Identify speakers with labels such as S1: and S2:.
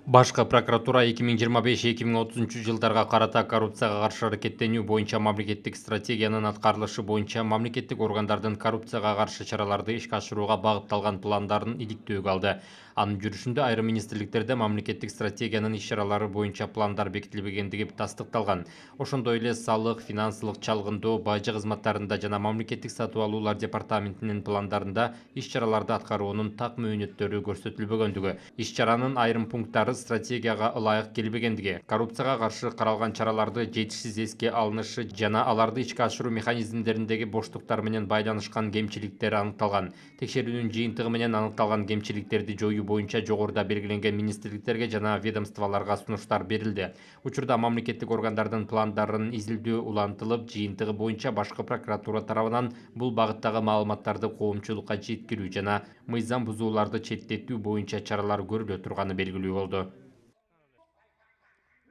S1: Башкы прокуратура 2025-2030 жылдарга карата коррупцияга каршы аракеттенүү боюнча мамлекеттик стратегиянын аткарылышы боюнча мамлекеттик органдардын коррупцияга каршы чараларды ишке ашырууга багытталган пландарын иликтөөгө алды. Анын жүрүшүндө айрым министрликтерде мамлекеттик стратегиянын иш-чаралары боюнча пландар бекитилбегендиги тастыкталган. Ошондой эле салык, финансылык чалгындоо, бажы кызматтарында жана мамлекеттик сатып алуулар департаментинин пландарында иш-чараларды аткаруунун так мөөнөттөрү көрсөтүлбөгөндүгү, иш-чаранын айрым пункттары стратегияга ылайык келбегендиги, коррупцияга каршы каралган чараларды жетишсиз эске алынышы жана аларды ишке ашыруу механизмдериндеги боштуктар менен байланышкан кемчиликтер аныкталган. Текшерүүнүн жыйынтыгы менен аныкталган кемчиликтерди жоюу боюнча жогоруда белгиленген министрликтерге жана ведомстволорго сунуштар берилди. Учурда мамлекеттик органдардын пландарын изилдөө улантылып, жыйынтыгы боюнча башкы прокуратура тарабынан бул багыттагы маалыматтарды коомчулукка жеткирүү жана мыйзам бузууларды четтетүү боюнча чаралар көрүлө турганы белгилүү болду.